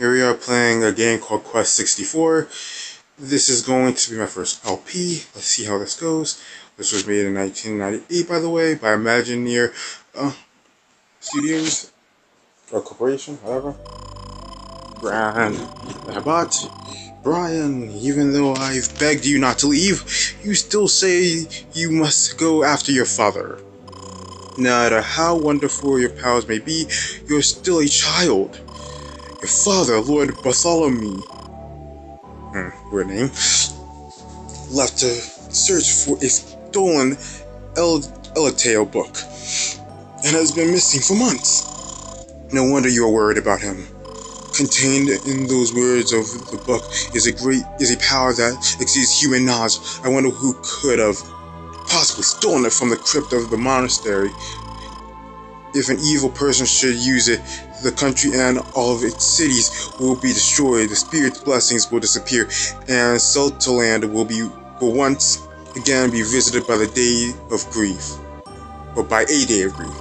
Here we are playing a game called Quest 64. This is going to be my first LP. Let's see how this goes. This was made in 1998, by the way, by Imagineer Studios, or Corporation, whatever. Brian, Brian, even though I've begged you not to leave, you still say you must go after your father. No matter how wonderful your powers may be, you're still a child. Your father, Lord Bartholomew, weird name, left to search for a stolen Elatail book, and has been missing for months. No wonder you are worried about him. Contained in those words of the book is a power that exceeds human knowledge. I wonder who could have possibly stolen it from the crypt of the monastery. If an evil person should use it, the country and all of its cities will be destroyed, the spirit's blessings will disappear, and Sultaland will once again be visited by the day of grief. Or by a day of grief.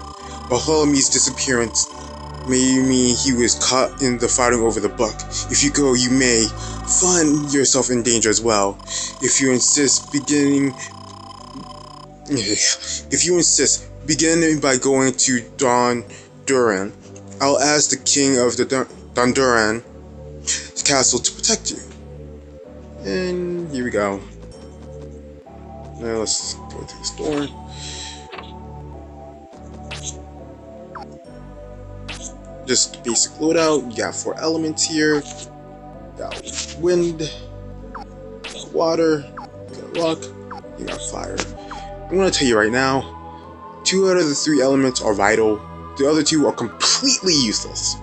Bartholomew's disappearance may mean he was caught in the fighting over the book. If you go, you may find yourself in danger as well. If you insist, beginning by going to Duran. I'll ask the king of the Duran castle to protect you. And here we go. Now let's go to the store. Just basic loadout. You got 4 elements here. You got wind, you got water, you got rock, you got fire. I'm gonna tell you right now, 2 out of the 3 elements are vital. The other 2 are completely useless.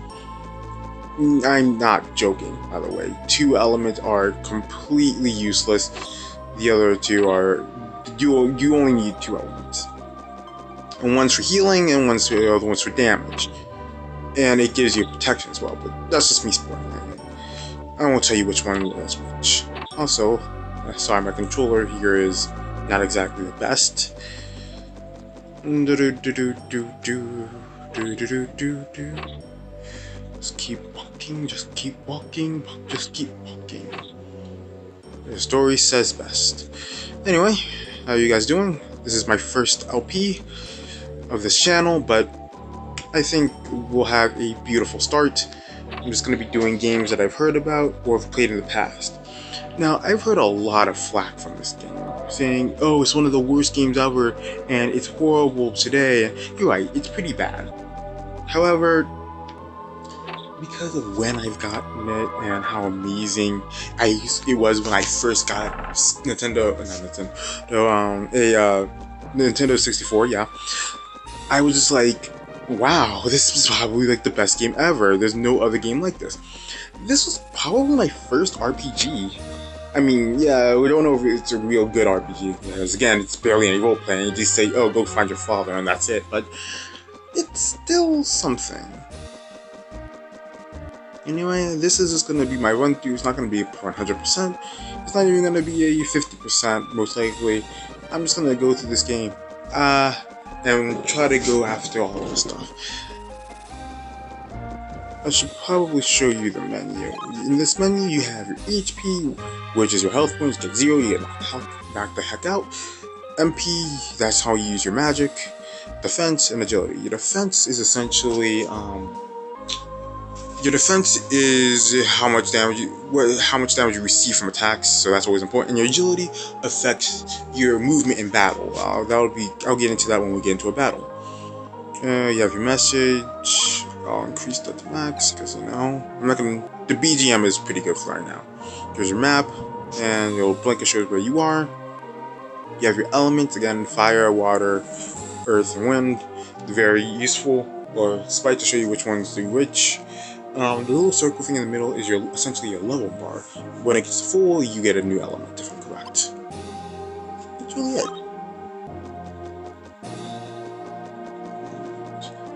I'm not joking, by the way. 2 elements are completely useless. The other 2 are you only need 2 elements. And one's for healing, and the other one's for damage. And it gives you protection as well, but that's just me spoiling it. I won't tell you which one is which. Also, sorry, my controller here is not exactly the best. Just keep walking, just keep walking, just keep walking. The story says best. Anyway, how are you guys doing? This is my first LP of this channel, but I think we'll have a beautiful start. I'm just going to be doing games that I've heard about or have played in the past. Now, I've heard a lot of flack from this game, saying, oh, it's one of the worst games ever, and it's horrible today. And you're right, it's pretty bad. However, because of when I've gotten it and how amazing it was when I first got Nintendo 64, yeah, I was just like, wow, this is probably like the best game ever. There's no other game like this. This was probably my first RPG. I mean, yeah, we don't know if it's a real good RPG, because again, it's barely any role-playing. You just say, oh, go find your father, and that's it. But it's still something. Anyway, this is just going to be my run-through. It's not going to be 100%. It's not even going to be a 50%, most likely. I'm just going to go through this game. And try to go after all of the stuff. I should probably show you the menu. In this menu, you have your HP, which is your health points. Get 0, you get knocked the heck out. MP, that's how you use your magic. Defense and agility. Your defense is essentially how much damage you receive from attacks, so that's always important. And your agility affects your movement in battle. I'll get into that when we get into a battle. You have your message. I'll increase that to max because the BGM is pretty good for right now. Here's your map, and your blanket shows where you are. You have your elements again: fire, water, earth, and wind. Very useful. Or spite to show you which ones do which. The little circle thing in the middle is essentially your level bar. When it gets full, you get a new element, if I'm correct. That's really it.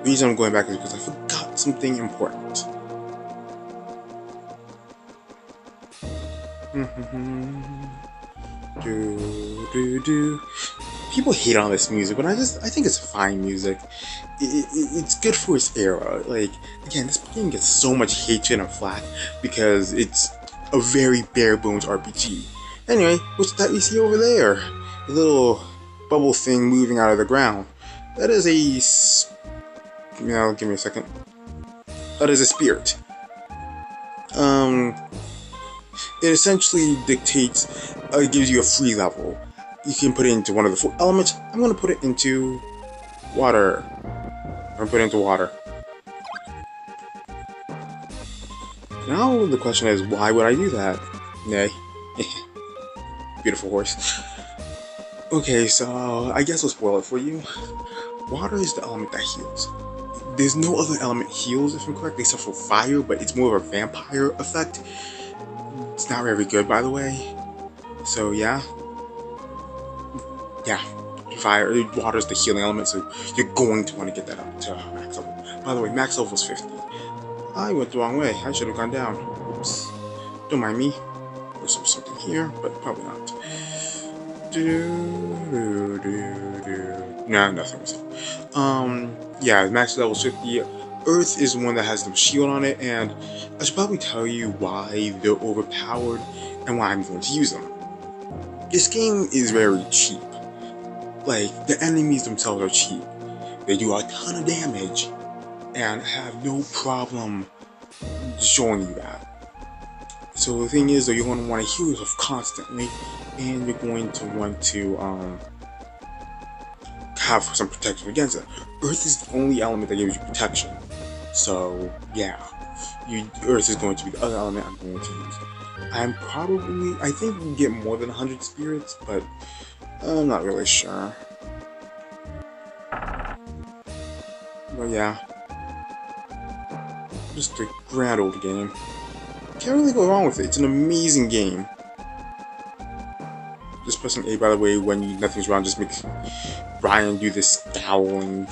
The reason I'm going back is because I forgot something important. People hate on this music, but I think it's fine music. it's good for its era. Like, again, this game gets so much hatred and flack because it's a very bare bones RPG. Anyway, what's that you see over there? The little bubble thing moving out of the ground. That is give me a second. That is a spirit. It essentially dictates, it gives you a free level. You can put it into one of the 4 elements. I'm going to put it into water. I'm going to put it into water. Now the question is, why would I do that? Nay. Beautiful horse. Okay, so I guess I'll spoil it for you. Water is the element that heals. There's no other element heals, if I'm correct, except for fire, but it's more of a vampire effect. It's not very good, by the way. So yeah. Yeah. Water is the healing element, so you're going to want to get that up to max level. By the way, max level is 50. I went the wrong way. I should have gone down. Oops. Don't mind me. There's something here, but probably not. No, nothing. Yeah, max level is 50. Earth is the one that has the shield on it, and I should probably tell you why they're overpowered and why I'm going to use them. This game is very cheap. Like, the enemies themselves are cheap. They do a ton of damage, and have no problem showing you that. So the thing is, though, you're going to want to heal yourself constantly, and you're going to want to have some protection against it. Earth is the only element that gives you protection. So yeah, Earth is going to be the other element I'm going to use. I think we can get more than 100 spirits, but I'm not really sure. But yeah, just a grand old game. Can't really go wrong with it. It's an amazing game. Just pressing A, by the way, when nothing's wrong, just makes Brian do this scowling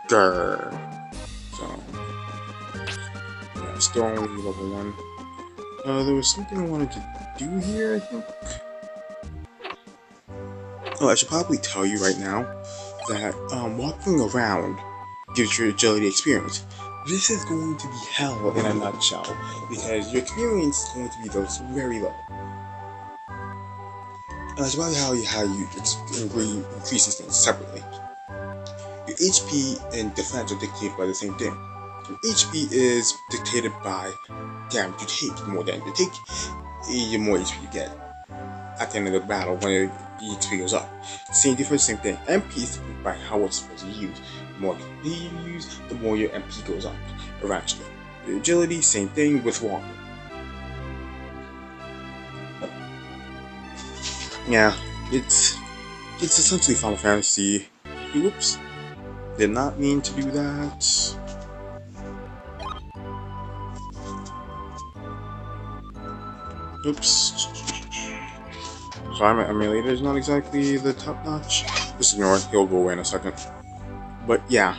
grrr. So yeah, still only level 1. There was something I wanted to do here, I think. Oh, I should probably tell you right now that walking around gives you agility experience. This is going to be hell in a nutshell, because your experience is going to be those very low. And that's probably how you increase these things separately. Your HP and defense are dictated by the same thing. Your HP is dictated by damage you take. The more damage you take, the more HP you get at the end of the battle when the HP goes up. Same difference, same thing. MP is dictated by how it's supposed to be used. The more you use, the more your MP goes up eventually. Your agility, same thing with water. Yeah, it's essentially Final Fantasy. Whoops. Did not mean to do that. Oops. Sorry, my emulator is not exactly the top notch. Just ignore it, he'll go away in a second. But yeah.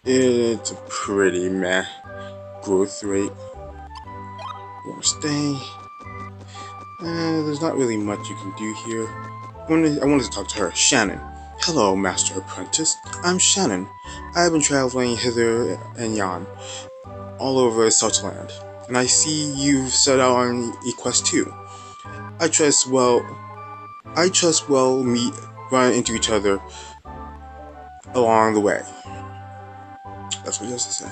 It's a pretty meh growth rate. Wanna stay. There's not really much you can do here. I wanted to talk to her, Shannon. Hello, Master Apprentice. I'm Shannon. I have been traveling hither and yon, all over Southland, and I see you've set out on a quest too. I trust we'll run into each other along the way. That's what you have to say.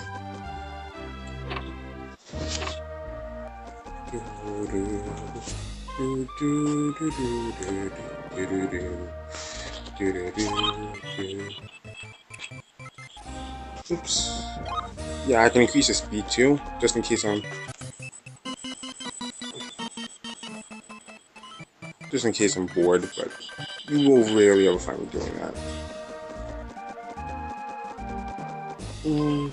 Oops. Yeah, I can increase the speed too, just in case I'm bored, but you will rarely ever find me doing that. I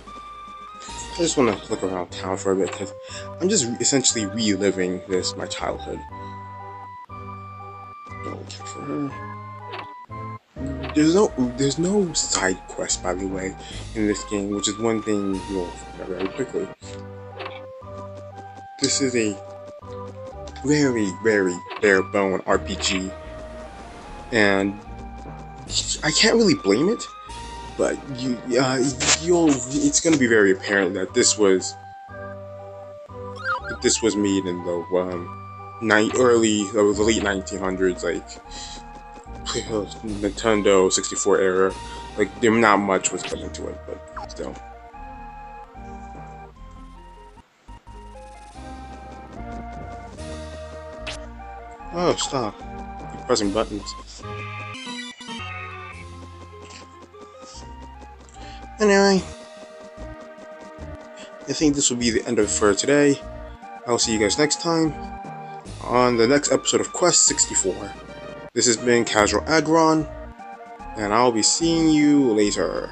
just want to look around town for a bit, because I'm just essentially reliving my childhood. Don't care for her. There's no side quest, by the way, in this game, which is one thing you'll forget very quickly. This is a very, very bare bone RPG, and I can't really blame it, but it's gonna be very apparent that this was made in the the late 1900s, like Nintendo 64 era. Like, not much was put into it, but still. Oh, stop. Keep pressing buttons. Anyway, I think this will be the end of it for today. I'll see you guys next time on the next episode of Quest 64. This has been Casual Agron, and I'll be seeing you later.